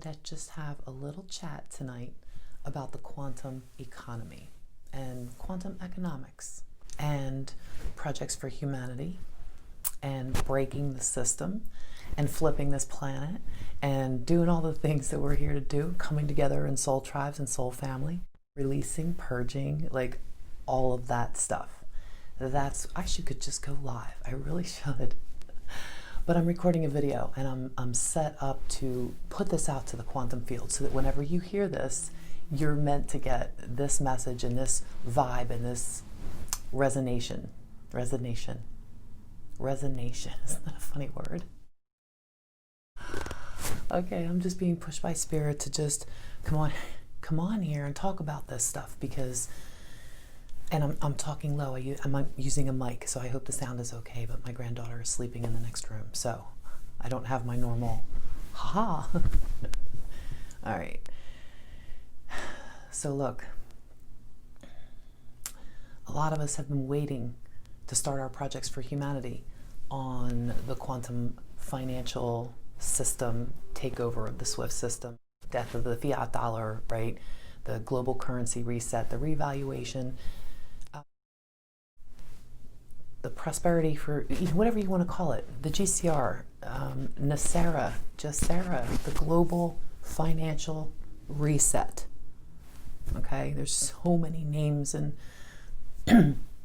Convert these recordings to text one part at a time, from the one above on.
wanted to just have a little chat tonight about the quantum economy and quantum economics and projects for humanity and breaking the system and flipping this planet and doing all the things that we're here to do, coming together in soul tribes and soul family, releasing, purging, like all of that stuff. That's, I actually could just go live. I really should. But I'm recording a video and I'm set up to put this out to the quantum field so that whenever you hear this, you're meant to get this message and this vibe and this resonation. Isn't that a funny word? Okay, I'm just being pushed by spirit to just come on here and talk about this stuff because, and I'm talking low. I'm using a mic, so I hope the sound is okay, but my granddaughter is sleeping in the next room, so I don't have my normal ha-ha. All right. So look, a lot of us have been waiting to start our projects for humanity on the quantum financial system takeover of the SWIFT system, death of the fiat dollar, right? The global currency reset, the revaluation, the prosperity for whatever you want to call it, the GCR, NESARA, JASERA, the global financial reset. Okay, there's so many names and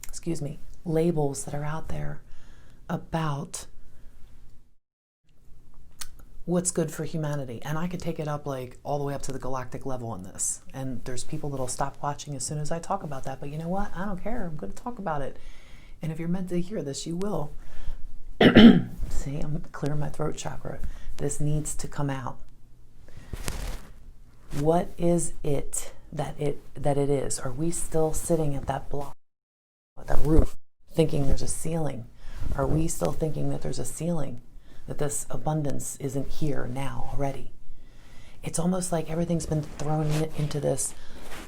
excuse me, labels that are out there about what's good for humanity. And I could take it up like all the way up to the galactic level on this. And there's people that'll stop watching as soon as I talk about that. But you know what? I don't care. I'm going to talk about it. And if you're meant to hear this, you will. See, I'm clearing my throat chakra. This needs to come out. What is it that it is? Are we still sitting at that block, at that roof, thinking there's a ceiling? Are we still thinking that there's a ceiling? That this abundance isn't here now already? It's almost like everything's been thrown into this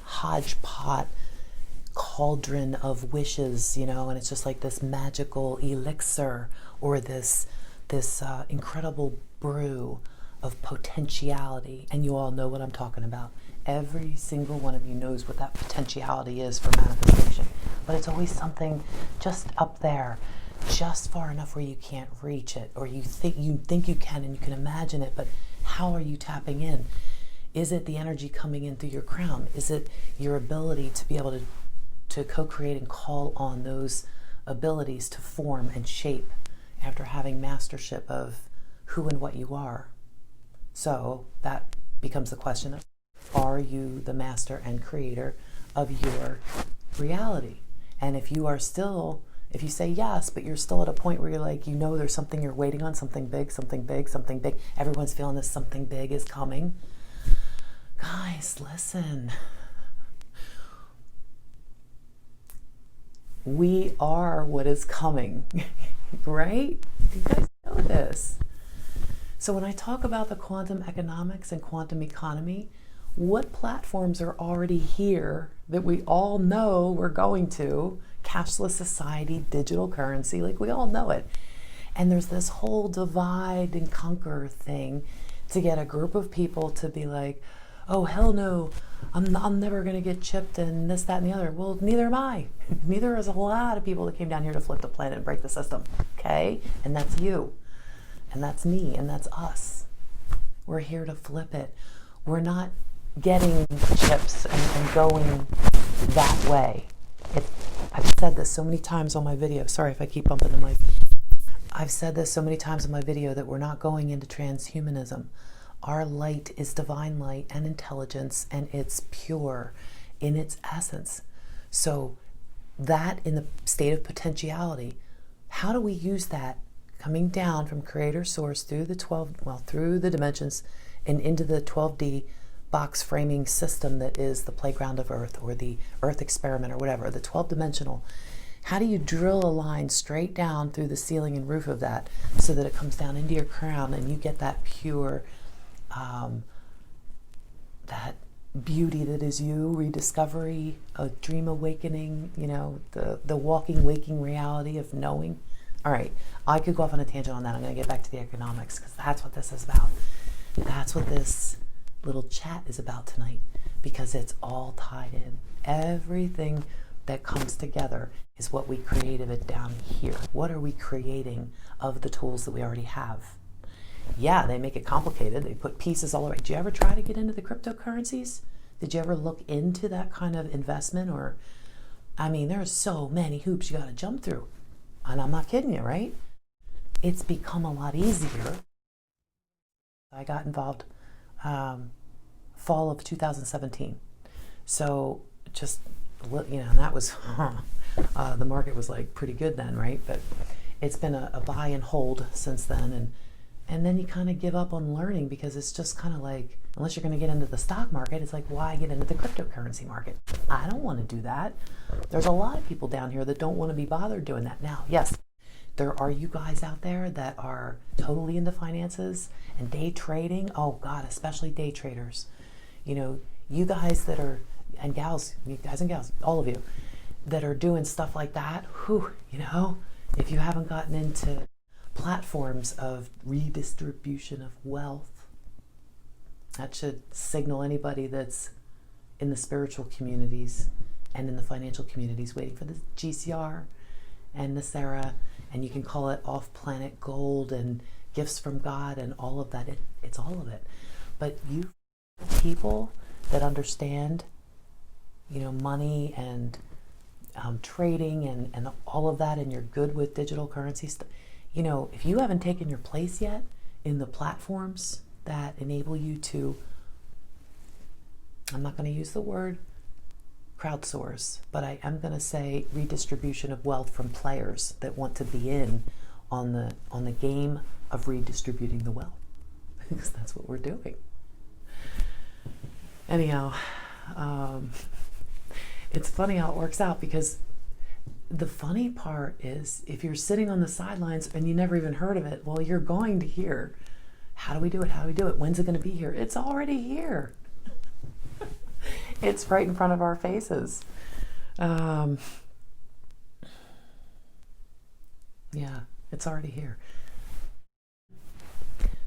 hodgepodge cauldron of wishes, and it's just like this magical elixir or this incredible brew of potentiality. And you all know what I'm talking about. Every single one of you knows what that potentiality is for manifestation. But it's always something just up there, just far enough where you can't reach it, or you think you can and you can imagine it, but how are you tapping in? Is it the energy coming in through your crown? Is it your ability to be able to co-create and call on those abilities to form and shape after having mastership of who and what you are? So that becomes the question of, are you the master and creator of your reality? And if you say yes, but you're still at a point where you're like, there's something you're waiting on, something big, everyone's feeling this something big is coming. Guys, listen. We are what is coming, right? You guys know this. So when I talk about the quantum economics and quantum economy, what platforms are already here that we all know we're going to? Cashless society, digital currency, like we all know it. And there's this whole divide and conquer thing to get a group of people to be like, oh, hell no, I'm never going to get chipped and this, that, and the other. Well, neither am I. Neither is a lot of people that came down here to flip the planet and break the system. Okay? And that's you. And that's me. And that's us. We're here to flip it. We're not getting chips and going that way. I've said this so many times on my video. Sorry if I keep bumping the mic. I've said this so many times in my video that we're not going into transhumanism. Our light is divine light and intelligence, and it's pure in its essence. So that in the state of potentiality, how do we use that coming down from creator source through the dimensions and into the 12D box framing system that is the playground of Earth, or the Earth experiment, or whatever, the 12-dimensional. How do you drill a line straight down through the ceiling and roof of that so that it comes down into your crown and you get that pure, that beauty that is you, rediscovery, a dream awakening, the walking, waking reality of knowing? All right, I could go off on a tangent on that. I'm going to get back to the economics because that's what this is about. That's what this little chat is about tonight, because it's all tied in. Everything that comes together is what we created it down here. What are we creating of the tools that we already have? Yeah, they make it complicated. They put pieces all over. Did you ever try to get into the cryptocurrencies? Did you ever look into that kind of investment? Or, I mean, there's so many hoops you got to jump through. And I'm not kidding you, right? It's become a lot easier. I got involved fall of 2017. So just, and that was, the market was like pretty good then, right? But it's been a buy and hold since then. And then you kind of give up on learning, because it's just kind of like, unless you're going to get into the stock market, it's like, why get into the cryptocurrency market? I don't want to do that. There's a lot of people down here that don't want to be bothered doing that. Now, yes, there are you guys out there that are totally into finances and day trading. Oh God, especially day traders. You guys that are, and gals, you guys and gals, all of you that are doing stuff like that, if you haven't gotten into platforms of redistribution of wealth, that should signal anybody that's in the spiritual communities and in the financial communities waiting for the GCR and Nasara, and you can call it off-planet gold and gifts from God and all of that. It's all of it. But you people that understand, money and trading and all of that, and you're good with digital currency stuff, if you haven't taken your place yet in the platforms that enable you to, I'm not going to use the word crowdsource, but I am going to say redistribution of wealth from players that want to be in on the game of redistributing the wealth, because that's what we're doing. Anyhow, it's funny how it works out, because the funny part is, if you're sitting on the sidelines and you never even heard of it, well, you're going to hear, how do we do it? How do we do it? When's it going to be here? It's already here. It's right in front of our faces. Yeah, it's already here.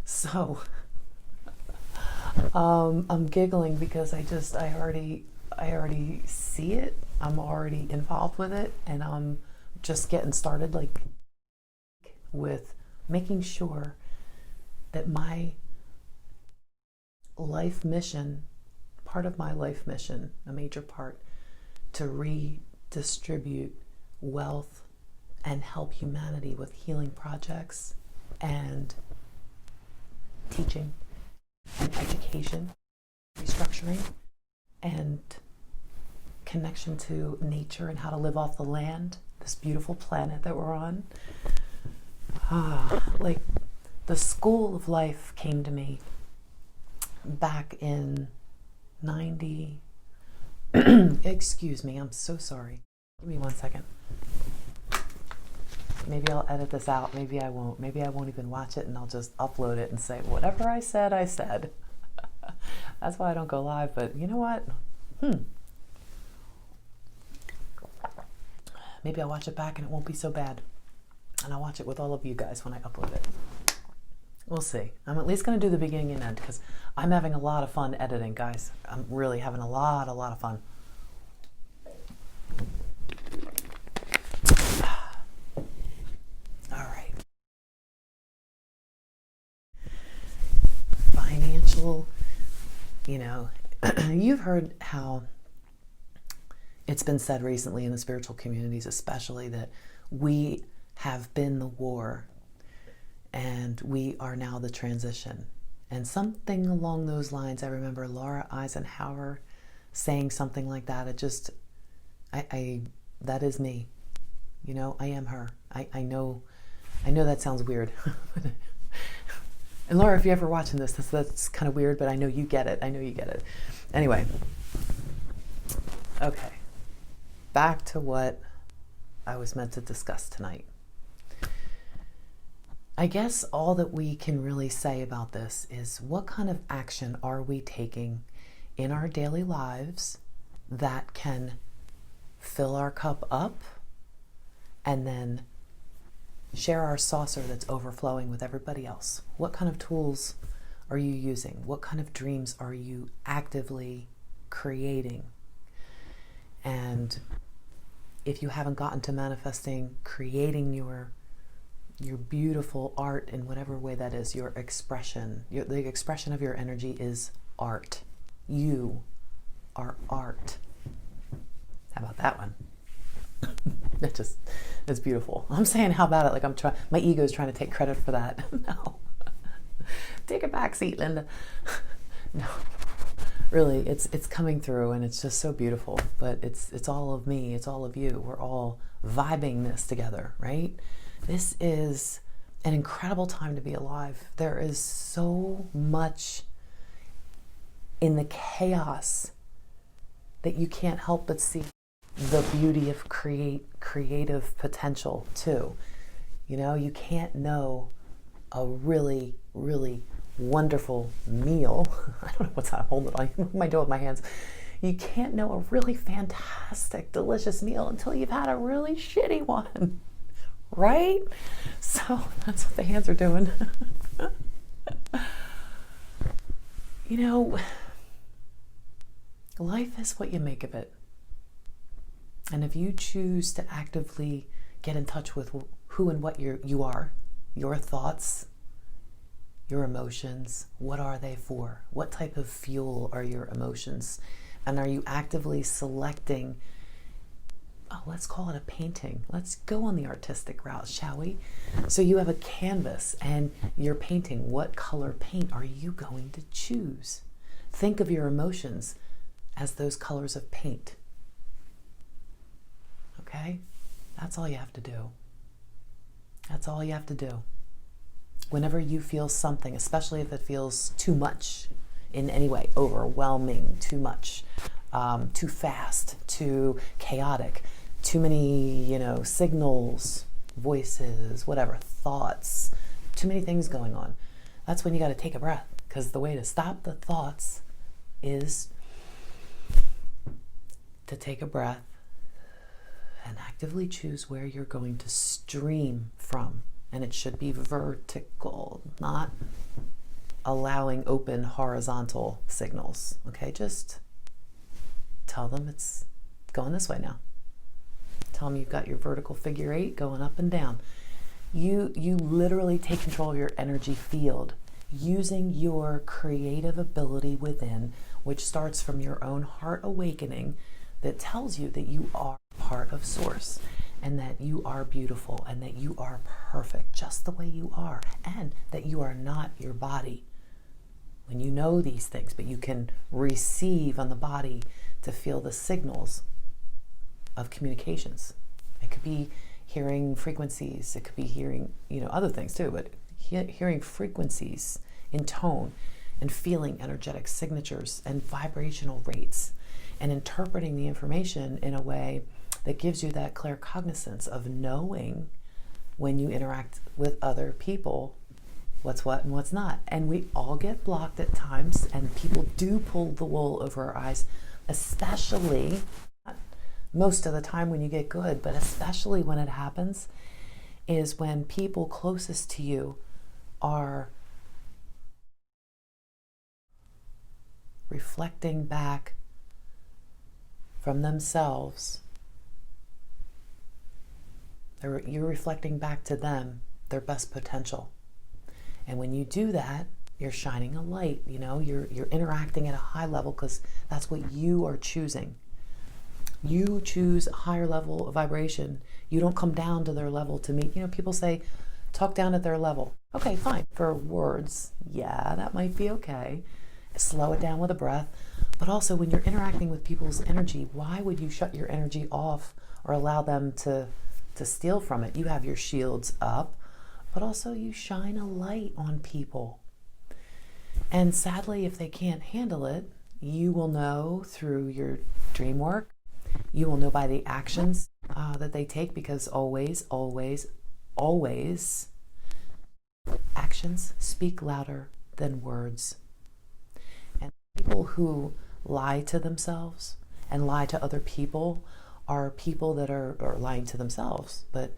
So, I'm giggling because I already see it. I'm already involved with it, and I'm just getting started, like, with making sure that my life mission, part of my life mission, a major part, to redistribute wealth and help humanity with healing projects and teaching and education, restructuring, and connection to nature and how to live off the land, this beautiful planet that we're on. Like, the school of life came to me back in 90. Excuse me, I'm so sorry. Give me 1 second. Maybe I'll edit this out. Maybe I won't. Maybe I won't even watch it, and I'll just upload it and say, whatever I said, I said. That's why I don't go live, but you know what? Maybe I'll watch it back and it won't be so bad. And I'll watch it with all of you guys when I upload it. We'll see. I'm at least going to do the beginning and end, because I'm having a lot of fun editing, guys. I'm really having a lot of fun. All right. Financial, you've heard how it's been said recently in the spiritual communities, especially, that we have been the war and we are now the transition. And something along those lines, I remember Laura Eisenhower saying something like that. It just, that is me. I am her. I know that sounds weird. And Laura, if you're ever watching this, that's kind of weird, but I know you get it. Anyway. Okay. Back to what I was meant to discuss tonight. I guess all that we can really say about this is, what kind of action are we taking in our daily lives that can fill our cup up and then share our saucer that's overflowing with everybody else? What kind of tools are you using? What kind of dreams are you actively creating? And if you haven't gotten to manifesting, creating your beautiful art in whatever way that is, your expression, the expression of your energy is art. You are art. How about that one? That's beautiful. I'm saying how about it like I'm trying, my ego is trying to take credit for that. No. Take a back seat, Linda. No. Really, it's coming through and it's just so beautiful. But it's all of me, it's all of you. We're all vibing this together, right? This is an incredible time to be alive. There is so much in the chaos that you can't help but see the beauty of creative potential too. You know, you can't know a really, really wonderful meal. I don't know what's I'm holding on. What am I doing with my hands? You can't know a really fantastic, delicious meal until you've had a really shitty one. Right? So that's what the hands are doing. You know, life is what you make of it. And if you choose to actively get in touch with who and what you are, your thoughts, your emotions, what are they for? What type of fuel are your emotions? And are you actively selecting, let's call it a painting. Let's go on the artistic route, shall we? So you have a canvas and you're painting. What color paint are you going to choose? Think of your emotions as those colors of paint. Okay? That's all you have to do. That's all you have to do. Whenever you feel something, especially if it feels too much in any way, overwhelming, too much, too fast, too chaotic, too many, signals, voices, whatever, thoughts, too many things going on. That's when you got to take a breath, because the way to stop the thoughts is to take a breath and actively choose where you're going to stream from. And it should be vertical, not allowing open horizontal signals. Okay, just tell them it's going this way now. Tell them you've got your vertical figure 8 going up and down. You literally take control of your energy field using your creative ability within, which starts from your own heart awakening that tells you that you are part of Source and that you are beautiful and that you are perfect just the way you are and that you are not your body. When you know these things, but you can receive on the body to feel the signals of communications. It could be hearing frequencies, it could be hearing, other things too, but hearing frequencies in tone and feeling energetic signatures and vibrational rates and interpreting the information in a way that gives you that claircognizance of knowing when you interact with other people what's what and what's not. And we all get blocked at times, and people do pull the wool over our eyes, especially most of the time when you get good, but especially when it happens is when people closest to you are reflecting back from themselves. You're reflecting back to them their best potential. And when you do that, you're shining a light, you're interacting at a high level because that's what you are choosing. You choose a higher level of vibration. You don't come down to their level to meet. People say, talk down at their level. Okay, fine. For words, yeah, that might be okay. Slow it down with a breath. But also when you're interacting with people's energy, why would you shut your energy off or allow them to steal from it? You have your shields up, but also you shine a light on people. And sadly, if they can't handle it, you will know through your dream work. You will know by the actions that they take, because always, always, always, actions speak louder than words. And people who lie to themselves and lie to other people are people that are lying to themselves, but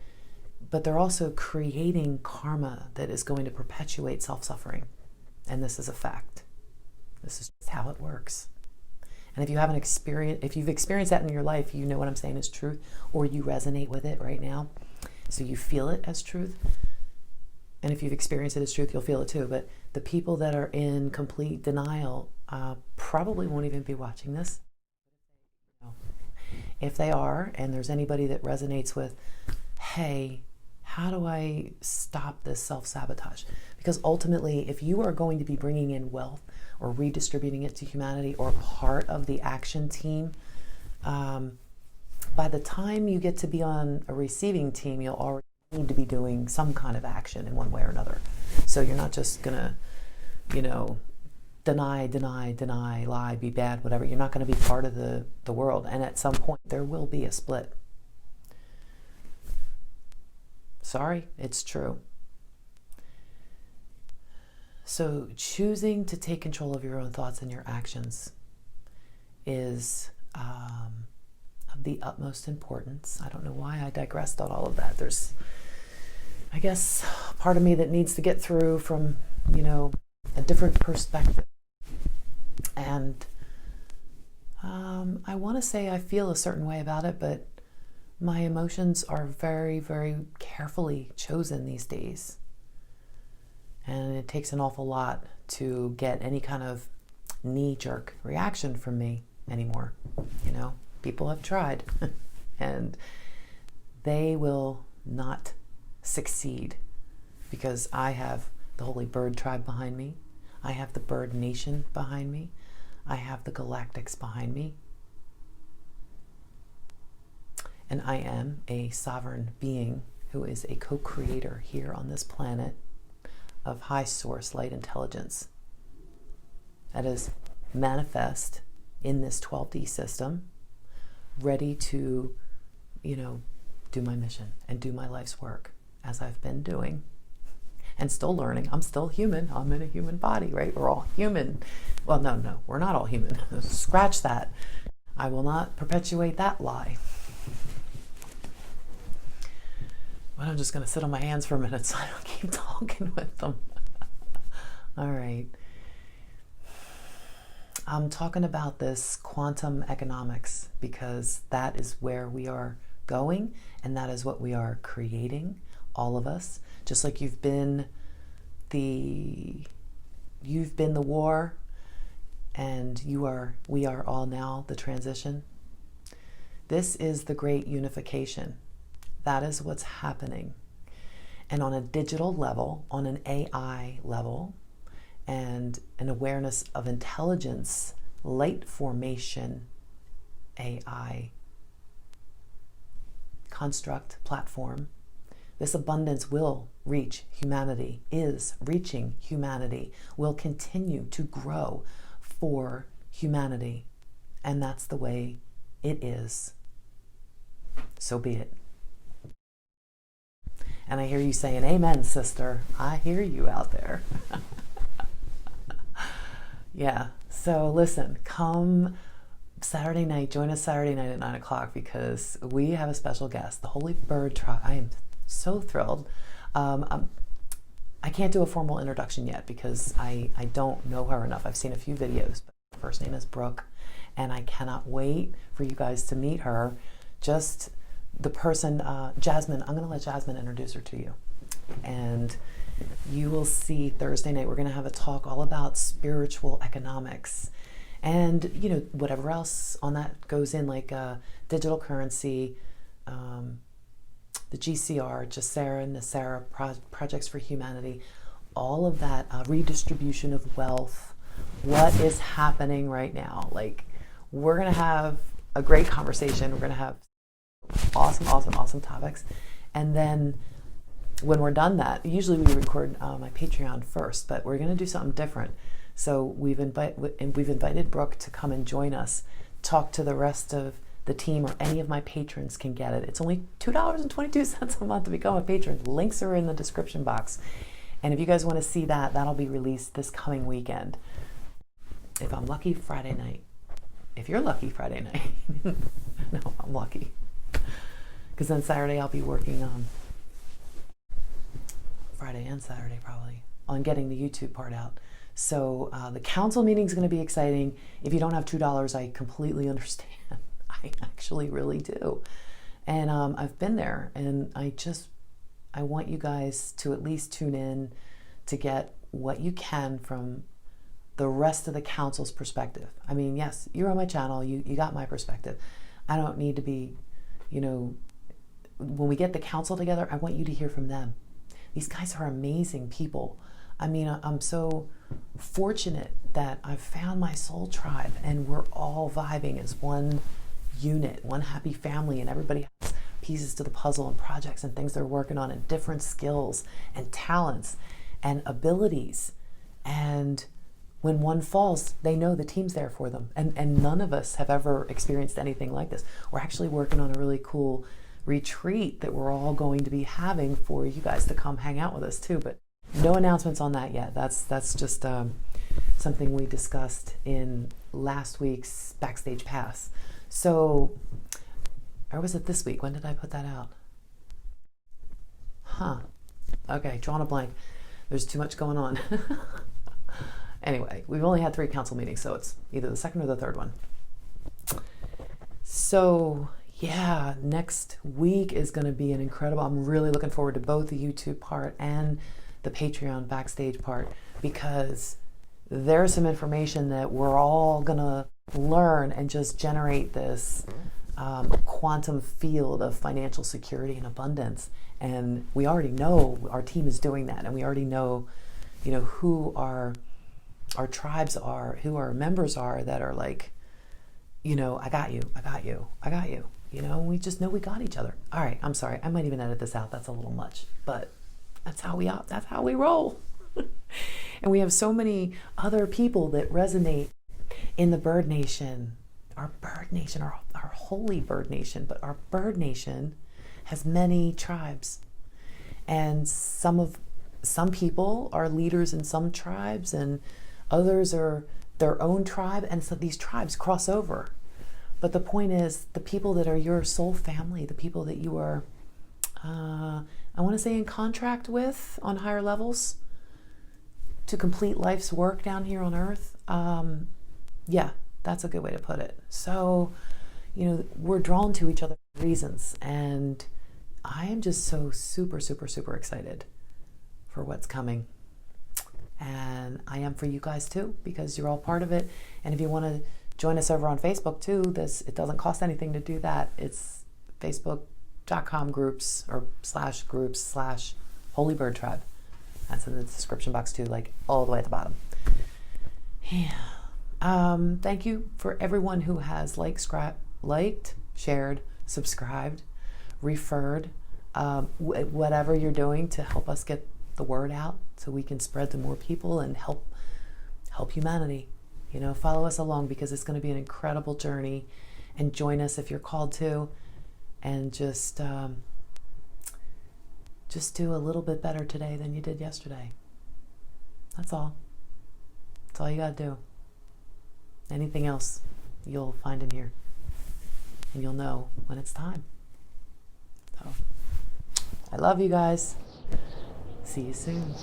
they're also creating karma that is going to perpetuate self-suffering. And this is a fact. This is just how it works. And if you haven't experienced, if you've experienced that in your life, you know what I'm saying is truth, or you resonate with it right now. So you feel it as truth. And if you've experienced it as truth, you'll feel it too. But the people that are in complete denial probably won't even be watching this. If they are, and there's anybody that resonates with, hey, how do I stop this self-sabotage? Because ultimately, if you are going to be bringing in wealth or redistributing it to humanity or part of the action team, by the time you get to be on a receiving team, you'll already need to be doing some kind of action in one way or another. So you're not just going to, deny, lie, be bad, whatever. You're not going to be part of the world. And at some point, there will be a split. Sorry, it's true. So choosing to take control of your own thoughts and your actions is of the utmost importance. I don't know why I digressed on all of that. There's, I guess, part of me that needs to get through from, a different perspective. And I want to say I feel a certain way about it, but my emotions are very, very carefully chosen these days. And it takes an awful lot to get any kind of knee-jerk reaction from me anymore. People have tried and they will not succeed because I have the Holy Bird Tribe behind me. I have the Bird Nation behind me. I have the Galactics behind me. And I am a sovereign being who is a co-creator here on this planet of high source light intelligence that is manifest in this 12D system, ready to, do my mission and do my life's work as I've been doing and still learning. I'm still human. I'm in a human body, right? We're all human. Well, no, we're not all human. Scratch that. I will not perpetuate that lie. But I'm just going to sit on my hands for a minute so I don't keep talking with them. All right. I'm talking about this quantum economics because that is where we are going and that is what we are creating, all of us. Just like you've been the war and we are all now the transition. This is the great unification. That is what's happening. And on a digital level, on an AI level, and an awareness of intelligence, light formation, AI construct, platform, this abundance will reach humanity, is reaching humanity, will continue to grow for humanity. And that's the way it is. So be it. And I hear you saying, amen, sister. I hear you out there. Yeah. So listen, come Saturday night, join us Saturday night at 9 o'clock because we have a special guest, the Holy Bird Tribe. I am so thrilled. I can't do a formal introduction yet because I don't know her enough. I've seen a few videos, but her first name is Brooke, and I cannot wait for you guys to meet her. Just the person, Jasmine, I'm going to let Jasmine introduce her to you. And you will see Thursday night, we're going to have a talk all about spiritual economics and, whatever else on that goes in, like digital currency, the GCR, Jasera and Nasera projects for humanity, all of that redistribution of wealth, what is happening right now. Like, we're going to have a great conversation. We're going to have awesome topics. And then when we're done that, usually we record my Patreon first, but we're going to do something different. So we've invited Brooke to come and join us, talk to the rest of the team, or any of my patrons can get it. It's only $2.22 a month to become a patron. Links are in the description box. And if you guys want to see that, that'll be released this coming weekend. If I'm lucky, Friday night. If you're lucky, Friday night. No, I'm lucky. Because then Saturday I'll be working on Friday and Saturday probably on getting the YouTube part out. So the council meeting is going to be exciting. If you don't have $2, I completely understand. I actually really do. And I've been there, and I want you guys to at least tune in to get what you can from the rest of the council's perspective. I mean, yes, you're on my channel, you got my perspective. I don't need to be, when we get the council together, I want you to hear from them. These guys are amazing people. I mean, I'm so fortunate that I've found my soul tribe, and we're all vibing as one unit, one happy family, and everybody has pieces to the puzzle and projects and things they're working on and different skills and talents and abilities. And when one falls, they know the team's there for them. And none of us have ever experienced anything like this. We're actually working on a really cool retreat that we're all going to be having for you guys to come hang out with us too. But no announcements on that yet. That's just something we discussed in last week's Backstage Pass. So, or was it this week? When did I put that out? Okay, drawing a blank. There's too much going on. Anyway, we've only had 3 council meetings, so it's either the second or the third one. So, yeah, next week is going to be an incredible, I'm really looking forward to both the YouTube part and the Patreon Backstage part, because there's some information that we're all going to learn and just generate this quantum field of financial security and abundance. And we already know our team is doing that, and we already know, who our tribes are, who our members are that are like, I got you. We just know we got each other. All right, I'm sorry. I might even edit this out. That's a little much, but that's how we roll. And we have so many other people that resonate in the Bird Nation, our holy Bird Nation, but our Bird Nation has many tribes. And some people are leaders in some tribes, and others are their own tribe, and so these tribes cross over. But the point is, the people that are your soul family, the people that you are, I want to say, in contract with on higher levels to complete life's work down here on earth. Yeah, that's a good way to put it. So, we're drawn to each other for reasons, and I am just so super, super, super excited for what's coming. And I am for you guys too, because you're all part of it. And if you want to join us over on Facebook too, it doesn't cost anything to do that. It's facebook.com/groups Holy Bird Tribe. That's in the description box too, like all the way at the bottom. Yeah. Thank you for everyone who has liked, shared, subscribed, referred, whatever you're doing to help us get the word out so we can spread to more people and help humanity. Follow us along, because it's going to be an incredible journey, and join us if you're called to, and just do a little bit better today than you did yesterday. That's all. That's all you got to do. Anything else you'll find in here, and you'll know when it's time. So, I love you guys. See you soon.